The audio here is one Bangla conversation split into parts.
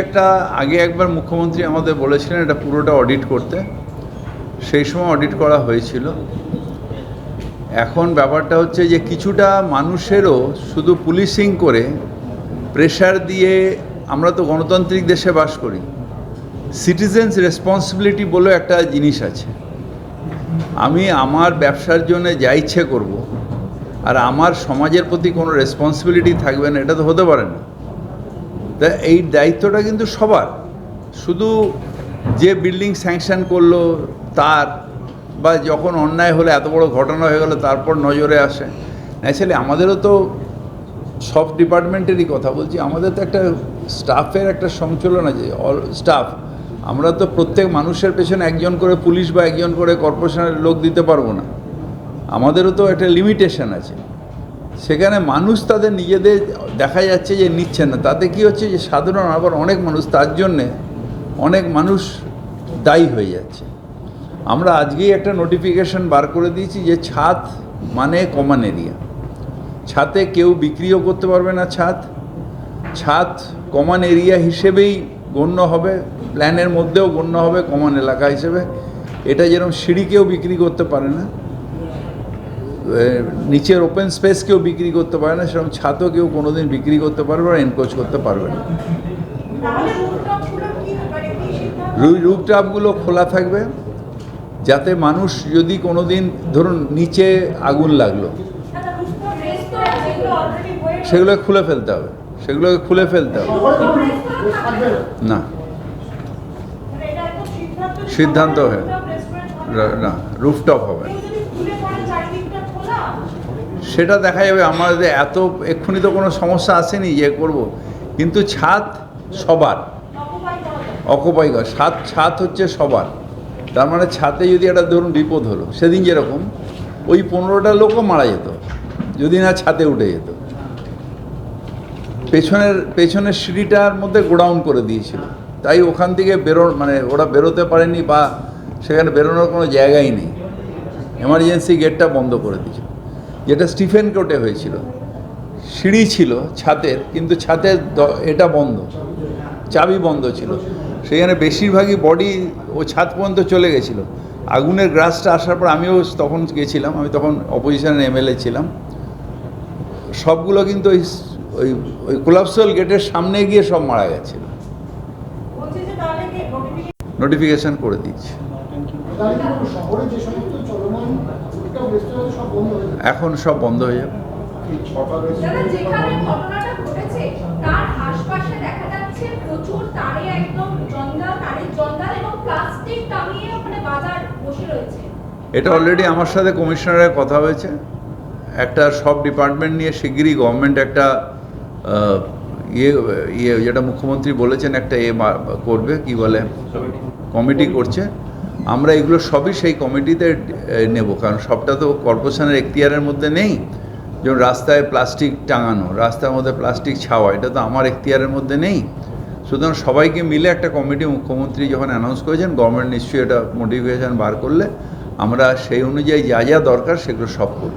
একটা আগে একবার মুখ্যমন্ত্রী আমাদের বলেছিলেন এটা পুরোটা অডিট করতে, সেই সময় অডিট করা হয়েছিল। এখন ব্যাপারটা হচ্ছে যে কিছুটা মানুষেরও শুধু পুলিশিং করে প্রেশার দিয়ে, আমরা তো গণতান্ত্রিক দেশে বাস করি, সিটিজেন্স রেসপন্সিবিলিটি বলে একটা জিনিস আছে। আমি আমার ব্যবসার জন্য যা ইচ্ছে করব আর আমার সমাজের প্রতি কোনো রেসপন্সিবিলিটি থাকবে না, এটা তো হতে পারে না। তা এই দায়িত্বটা কিন্তু সবার, শুধু যে বিল্ডিং স্যাংশন করলো তার, বা যখন অন্যায় হলে এত বড় ঘটনা হয়ে গেল তারপর নজরে আসে। ন্যাচারালি আমাদেরও তো সব ডিপার্টমেন্টেরই কথা বলছি, আমাদের তো একটা স্টাফের একটা সঞ্চালন আছে, অল স্টাফ। আমরা তো প্রত্যেক মানুষের পেছনে একজন করে পুলিশ বা একজন করে কর্পোরেশনের লোক দিতে পারবো না, আমাদেরও তো একটা লিমিটেশন আছে। সেখানে মানুষ তাদের নিজেদের দেখা যাচ্ছে যে নিচ্ছে না, তাতে কি হচ্ছে যে সাধারণ আবার অনেক মানুষ তার জন্যে অনেক মানুষ দায়ী হয়ে যাচ্ছে। আমরা আজকেই একটা নোটিফিকেশন বার করে দিয়েছি যে ছাদ মানে কমন এরিয়া, ছাদে কেউ বিক্রিও করতে পারবে না। ছাদ কমন এরিয়া হিসেবেই গণ্য হবে, প্ল্যানের মধ্যেও গণ্য হবে কমন এলাকা হিসেবে। এটা যেরকম সিঁড়ি কেউ বিক্রি করতে পারে না, নিচের ওপেন স্পেস কেউ বিক্রি করতে পারে না, সেরকম ছাদও কেউ কোনোদিন বিক্রি করতে পারবে না, এনক্রোচ করতে পারবে না। রুফটপগুলো খোলা থাকবে, যাতে মানুষ যদি কোনো দিন ধরুন নিচে আগুন লাগলো, সেগুলোকে খুলে ফেলতে হবে, না সিদ্ধান্ত হয় না, রুফটপ হবে সেটা দেখা যাবে। আমাদের এত এক্ষুনি তো কোনো সমস্যা আসেনি যে করব, কিন্তু ছাদ সবার অকুপাই করা, ছাদ হচ্ছে সবার। তার মানে ছাদে যদি একটা ধরুন বিপদ হলো, সেদিন যেরকম ওই 15টা লোকও মারা যেত যদি না ছাদে উঠে যেত। পেছনের সিঁড়িটার মধ্যে গোডাউন করে দিয়েছিল, তাই ওখান থেকে মানে ওরা বেরোতে পারেনি, বা সেখানে বেরোনোর কোনো জায়গাই নেই, এমার্জেন্সি গেটটা বন্ধ করে দিয়েছিল। যেটা স্টিফেন কোর্টে হয়েছিল, সিঁড়ি ছিল ছাদের, কিন্তু ছাদের এটা বন্ধ, চাবি বন্ধ ছিল, সেখানে বেশিরভাগই বডি ও ছাদ পর্যন্ত চলে গেছিলো। আগুনের গ্রাসটা আসার পর আমিও তখন গেছিলাম, আমি তখন অপোজিশনের এমএলএ ছিলাম। সবগুলো কিন্তু ওই কোলাপসাল গেটের সামনে গিয়ে সব মারা গেছিল। নোটিফিকেশন করে দিচ্ছি, এখন সব বন্ধ হয়ে যাবে। এটা অলরেডি আমার সাথে কমিশনারের কথা হয়েছে, একটা সব ডিপার্টমেন্ট নিয়ে শিগগিরই গভর্নমেন্ট একটা যেটা মুখ্যমন্ত্রী বলেছেন একটা করবে, কি বলে কমিটি করছে। আমরা এগুলো সবই সেই কমিটিতে নেব, কারণ সবটা তো কর্পোরেশনের এখতিয়ারের মধ্যে নেই। যেমন রাস্তায় প্লাস্টিক টাঙানো, রাস্তার মধ্যে প্লাস্টিক ছাওয়া, এটা তো আমার এখতিয়ারের মধ্যে নেই। সুতরাং সবাইকে মিলে একটা কমিটি মুখ্যমন্ত্রী যখন অ্যানাউন্স করেছেন, গভর্নমেন্ট নিশ্চয়ই এটা নোটিফিকেশন বার করলে আমরা সেই অনুযায়ী যা যা দরকার সেগুলো সব করব।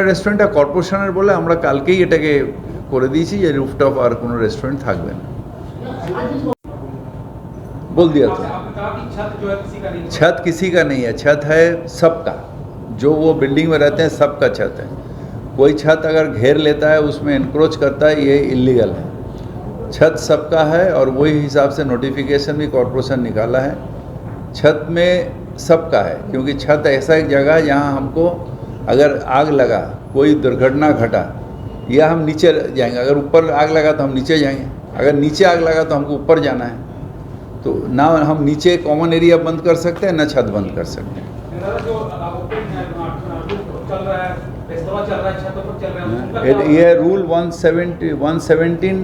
রেস্টুরেন্টটা কর্পোরেশনের বলে আমরা কালকেই এটাকে করে দিয়েছি যে রুফটপ আর কোনো রেস্টুরেন্ট থাকবে না। बोल दिया तो छत किसी का नहीं है, छत है सबका। जो वो बिल्डिंग में रहते हैं सबका छत है। कोई छत अगर घेर लेता है, उसमें एनक्रोच करता है, ये इलीगल है। छत सबका है और वही हिसाब से नोटिफिकेशन भी कॉर्पोरेशन निकाला है। छत में सबका है, क्योंकि छत ऐसा एक जगह है जहाँ हमको अगर आग लगा, कोई दुर्घटना घटा, या हम नीचे जाएंगे, अगर ऊपर आग लगा तो हम नीचे जाएंगे, अगर नीचे आग लगा तो हमको ऊपर जाना है। तो ना हम नीचे कॉमन एरिया बंद कर सकते हैं, ना छत बंद कर सकते हैं। ये रूल 117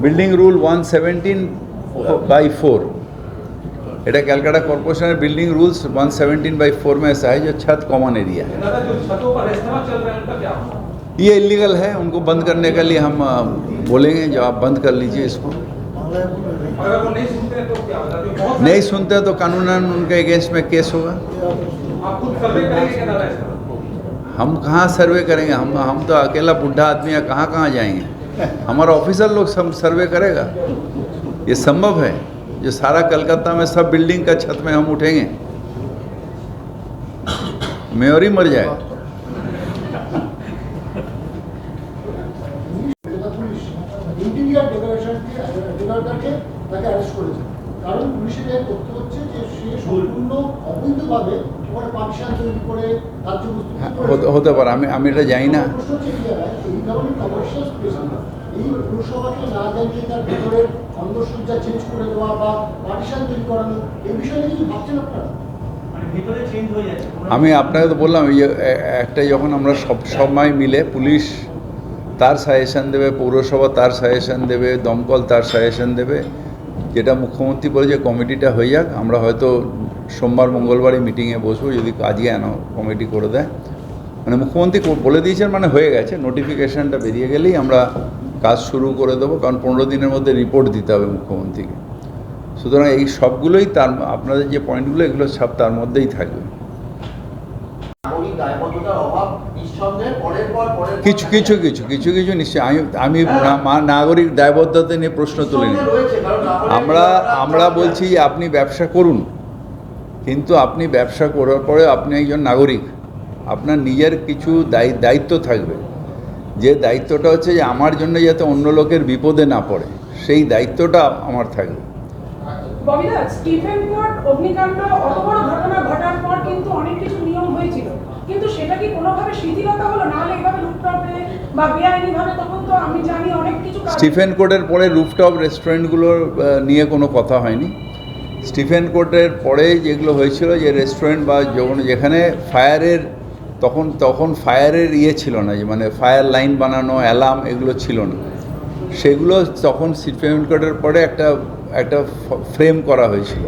बिल्डिंग रूल 117/4, এটা ক্যালকাটা কর্পোরেশনের বিল্ডিং রুলস 117/4 में ऐसा है जो छत कॉमन एरिया है। ये इलीगल है, उनको बंद करने के लिए हम बोलेंगे जो आप बंद कर लीजिए इसको। नहीं सुनते तो कानूनन उनके अगेंस्ट में केस होगा। हम कहाँ सर्वे करेंगे, हम तो अकेला बुढ़ा आदमी है, कहाँ कहाँ जाएंगे। हमारा ऑफिसर लोग सब सर्वे करेगा, ये संभव है? जो सारा कलकत्ता में सब बिल्डिंग का छत में हम उठेंगे, मेयर ही मर जाएगा। ইন্টিরিয়ার ডেকোরেটরকে তাকে অ্যারেস্ট করেছে, কারণ পুলিশের এই তথ্য হচ্ছে যে সে সম্পূর্ণ অবৈধভাবে ওখানে পার্টিশন তৈরি করে কার্যবস্তু হতে পারে, আমি এটা জানি না। প্রশ্ন হচ্ছে এই জায়গায় এই ধরনের কমার্শিয়াল স্পেস এই পুরসভাকে না জানিয়ে তার ভেতরের অন্দরসজ্জা চেঞ্জ করে দেওয়া বা পার্টিশন তৈরি করানো, এই বিষয়ে কিছু ভাবছেন আপনারা? আমি আপনাকে তো বললাম, এই একটা যখন আমরা সবাই মিলে, পুলিশ তার সাজেশন দেবে, পৌরসভা তার সাজেশন দেবে, দমকল তার সাজেশন দেবে, যেটা মুখ্যমন্ত্রী বলে যে কমিটিটা হয়ে যাক, আমরা হয়তো সোমবার মঙ্গলবারই মিটিংয়ে বসবো, যদি আজকে কমিটি করে দেয়। মানে মুখ্যমন্ত্রী বলে দিয়েছেন, মানে হয়ে গেছে, নোটিফিকেশানটা বেরিয়ে গেলেই আমরা কাজ শুরু করে দেবো, কারণ 15 দিনের মধ্যে রিপোর্ট দিতে হবে মুখ্যমন্ত্রীকে। সুতরাং এই সবগুলোই তার, আপনাদের যে পয়েন্টগুলো এগুলো সব তার মধ্যেই থাকবে। কিছু কিছু কিছু কিছু কিছু নিশ্চয়ই আমি নাগরিক দায়বদ্ধতা নিয়ে প্রশ্ন তুলিনি। আমরা বলছি যে আপনি ব্যবসা করুন, কিন্তু আপনি ব্যবসা করার পরে আপনি একজন নাগরিক, আপনার নিজের কিছু দায়িত্ব থাকবে। যে দায়িত্বটা হচ্ছে যে আমার জন্য যাতে অন্য লোকের বিপদে না পড়ে, সেই দায়িত্বটা আমার থাকবে। ববিদা, স্টিফেন কোর্ট অগ্নিকাণ্ড অত বড় ঘটনা ঘটার পর কিন্তু অনেক কিছু নিয়ম হয়েছিল, কিন্তু সেটা কি কোনোভাবে শিথিলতা হলো? না হলে এইভাবে লুটপাটে বা বেআইনিভাবে, তখন তো আমি জানি অনেক কিছু। স্টিফেন কোর্টের পরে রুফটপ রেস্টুরেন্টগুলোর নিয়ে কোনো কথা হয়নি। স্টিফেন কোর্টের পরে যেগুলো হয়েছিল, যে রেস্টুরেন্ট বা যেখানে ফায়ারের তখন ফায়ারের ছিল না, যে মানে ফায়ার লাইন বানানো, অ্যালার্ম এগুলো ছিল না, সেগুলো তখন স্টিফেন কোর্টের পরে একটা ফ্রেম করা হয়েছিল।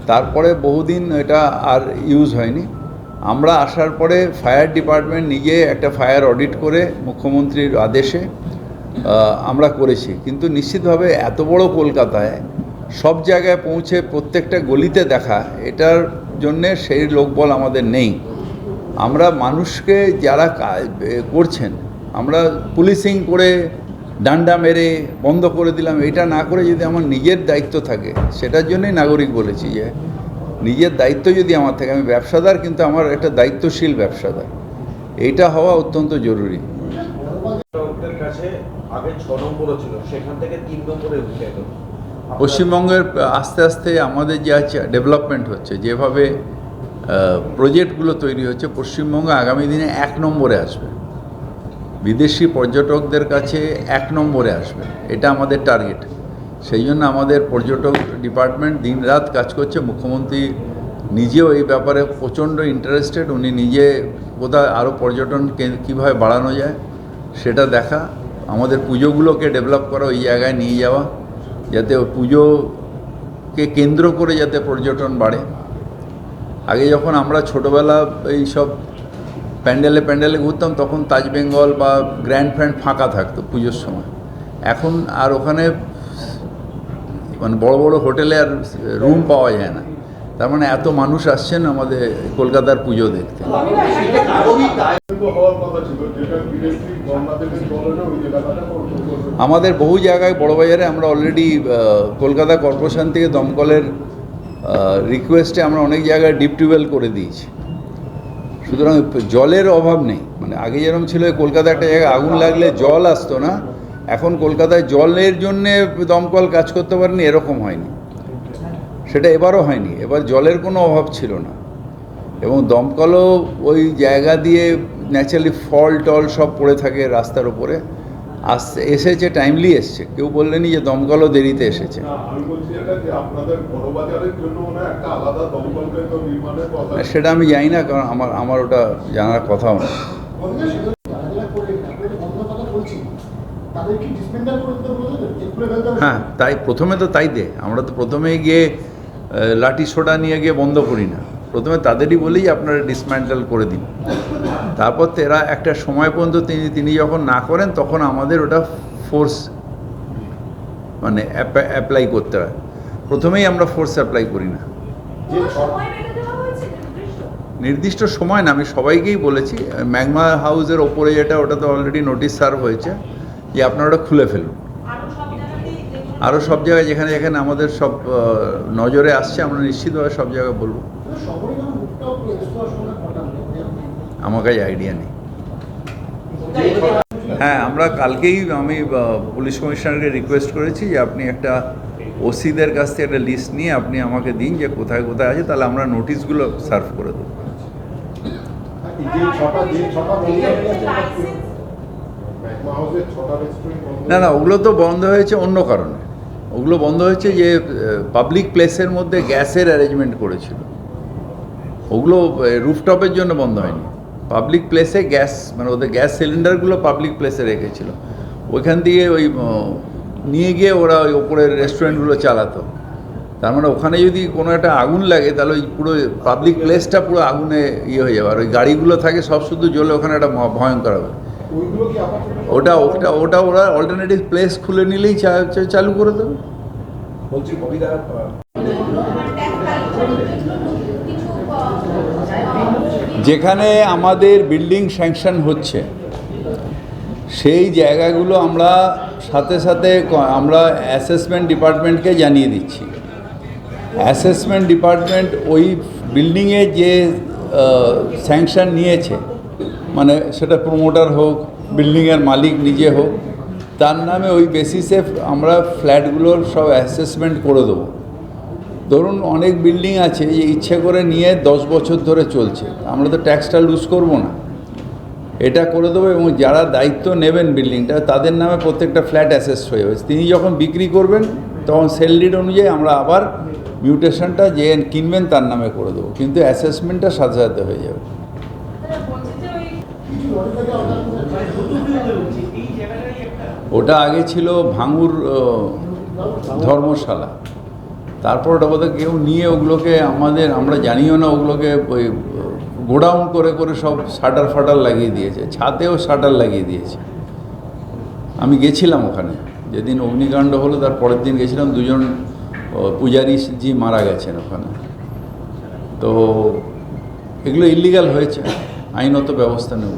তারপরে বহুদিন এটা আর ইউজ হয়নি। আমরা আসার পরে ফায়ার ডিপার্টমেন্ট নিজে একটা ফায়ার অডিট করে মুখ্যমন্ত্রীর আদেশে আমরা করেছি। কিন্তু নিশ্চিতভাবে এত বড় কলকাতায় সব জায়গায় পৌঁছে প্রত্যেকটা গলিতে দেখা, এটার জন্যে সেই লোকবল আমাদের নেই। আমরা মানুষকে যারা করছেন, আমরা পুলিশিং করে ডান্ডা মেরে বন্ধ করে দিলাম, এটা না করে যদি আমার নিজের দায়িত্ব থাকে, সেটার জন্যই নাগরিক বলেছি যে নিজের দায়িত্ব যদি আমার থাকে, আমি ব্যবসাদার কিন্তু আমার একটা দায়িত্বশীল ব্যবসাদার, এইটা হওয়া অত্যন্ত জরুরি। পশ্চিমবঙ্গের আস্তে আস্তে আমাদের যে ডেভেলপমেন্ট হচ্ছে, যেভাবে প্রজেক্টগুলো তৈরি হচ্ছে, পশ্চিমবঙ্গ আগামী দিনে 1 নম্বরে আসবে, বিদেশি পর্যটকদের কাছে 1 নম্বরে আসবে, এটা আমাদের টার্গেট। সেই জন্য আমাদের পর্যটক ডিপার্টমেন্ট দিনরাত কাজ করছে। মুখ্যমন্ত্রী নিজেও এই ব্যাপারে প্রচণ্ড ইন্টারেস্টেড, উনি নিজে কোথায় আরও পর্যটন কীভাবে বাড়ানো যায় সেটা দেখা, আমাদের পুজোগুলোকে ডেভেলপ করা, ওই জায়গায় নিয়ে যাওয়া, যাতে পুজোকে কেন্দ্র করে যাতে পর্যটন বাড়ে। আগে যখন আমরা ছোটোবেলা এই সব প্যান্ডেলে ঘুরতাম, তখন তাজ বেঙ্গল বা গ্র্যান্ড ফাঁকা থাকতো পুজোর সময়। এখন আর ওখানে মানে বড় বড় হোটেলে আর রুম পাওয়া যায় না, তার মানে এত মানুষ আসছেন আমাদের কলকাতার পুজো দেখতে। আমাদের বহু জায়গায় বড়বাজারে আমরা অলরেডি কলকাতা কর্পোরেশন থেকে দমকলের রিকোয়েস্টে আমরা অনেক জায়গায় ডিপ টিউবওয়েল করে দিয়েছি। সুতরাং জলের অভাব নেই। মানে আগে যেরকম ছিল, কলকাতা একটা জায়গায় আগুন লাগলে জল আসতো না, এখন কলকাতায় জলের জন্যে দমকল কাজ করতে পারেনি এরকম হয়নি, সেটা এবারও হয়নি। এবার জলের কোনো অভাব ছিল না, এবং দমকলও ওই জায়গা দিয়ে ন্যাচারালি ফল টল সব পড়ে থাকে রাস্তার উপরে, এসেছে, টাইমলি এসছে, কেউ বললেনি যে দমকলও দেরিতে এসেছে। সেটা আমি জানি না, কারণ আমার ওটা জানার কথাও না। হ্যাঁ, তাই প্রথমে তো তাই দে, আমরা তো প্রথমেই গিয়ে লাঠি সোডা নিয়ে গিয়ে বন্ধ করি না, প্রথমে তাদেরই বলি আপনারা ডিসম্যান্টেল করে দিন। তারপর এরা একটা সময় পর্যন্ত তিনি যখন না করেন, তখন আমাদের ওটা ফোর্স মানে অ্যাপ্লাই করতে হয়। প্রথমেই আমরা ফোর্স অ্যাপ্লাই করি না। নির্দিষ্ট সময় না, আমি সবাইকেই বলেছি ম্যাগমা হাউসের ওপরে যেটা, ওটা তো অলরেডি নোটিশ সার্ভ হয়েছে যে আপনারা ওটা খুলে ফেলুন। আরও সব জায়গায় যেখানে যেখানে আমাদের সব নজরে আসছে আমরা নিশ্চিতভাবে সব জায়গায় বলবো। শহরে যেমন রুফটপ রেস্তোরাঁর সঙ্গে ঘটা নেই। আমার কাছে আইডিয়া নেই। হ্যাঁ, আমরা কালকেই আমি পুলিশ কমিশনারকে রিকোয়েস্ট করেছি যে আপনি একটা ওসিদের কাছ থেকে একটা লিস্ট নিয়ে আপনি আমাকে দিন যে কোথায় কোথায় আছে, তাহলে আমরা নোটিশগুলো সার্ভ করে দেবো। না না, ওগুলো তো বন্ধ হয়েছে অন্য কারণে। ওগুলো বন্ধ হয়েছে যে পাবলিক প্লেসের মধ্যে গ্যাসের অ্যারেঞ্জমেন্ট করেছিল, ওগুলো রুফটপের জন্য বন্ধ হয়নি। পাবলিক প্লেসে গ্যাস, মানে ওদের গ্যাস সিলিন্ডারগুলো পাবলিক প্লেসে রেখেছিল, ওইখান থেকে ওই নিয়ে গিয়ে ওরা ওই ওপরের রেস্টুরেন্টগুলো চালাতো। তার মানে ওখানে যদি কোনো একটা আগুন লাগে তাহলে ওই পুরো পাবলিক প্লেসটা পুরো আগুনে ইয়ে হয়ে যাবে, আর ওই গাড়িগুলো থাকে সব শুধু জ্বলে, ওখানে একটা ভয়ঙ্কর হবে। ওটা ওটা ওটা ওরা অল্টারনেটিভ প্লেস খুলে নিলেই চালু করে দেবে। বলছি কবিতা যেখানে আমাদের বিল্ডিং স্যাংশন হচ্ছে সেই জায়গাগুলো আমরা সাথে সাথে আমরা অ্যাসেসমেন্ট ডিপার্টমেন্টকে জানিয়ে দিচ্ছি। অ্যাসেসমেন্ট ডিপার্টমেন্ট ওই বিল্ডিংয়ে যে স্যাংশন নিয়েছে, মানে সেটা প্রমোটার হোক, বিল্ডিংয়ের মালিক নিজে হোক, তার নামে ওই বেসিসে আমরা ফ্ল্যাটগুলোর সব অ্যাসেসমেন্ট করে দেবো। ধরুন অনেক বিল্ডিং আছে যে ইচ্ছে করে নিয়ে 10 বছর ধরে চলছে, আমরা তো ট্যাক্সটা লুজ করব না, এটা করে দেবো। এবং যারা দায়িত্ব নেবেন বিল্ডিংটা, তাদের নামে প্রত্যেকটা ফ্ল্যাট অ্যাসেস হয়ে যাবে। তিনি যখন বিক্রি করবেন তখন সেল ডিড অনুযায়ী আমরা আবার মিউটেশনটা যে কিনবেন তার নামে করে দেবো, কিন্তু অ্যাসেসমেন্টটা সাথে সাথে হয়ে যাবে। ওটা আগে ছিল ভাঙুর ধর্মশালা, তারপর ওটা বোধহয় কেউ নিয়ে ওগুলোকে আমরা জানিও না, ওগুলোকে ওই গোডাউন করে করে সব শাটার ফাটার লাগিয়ে দিয়েছে, ছাদেও শাটার লাগিয়ে দিয়েছে। আমি গেছিলাম ওখানে, যেদিন অগ্নিকাণ্ড হলো তার পরের দিন গেছিলাম, 2জন পূজারীজি মারা গেছেন ওখানে। তো এগুলো ইলিগাল হয়েছে, আইনত ব্যবস্থা নেব।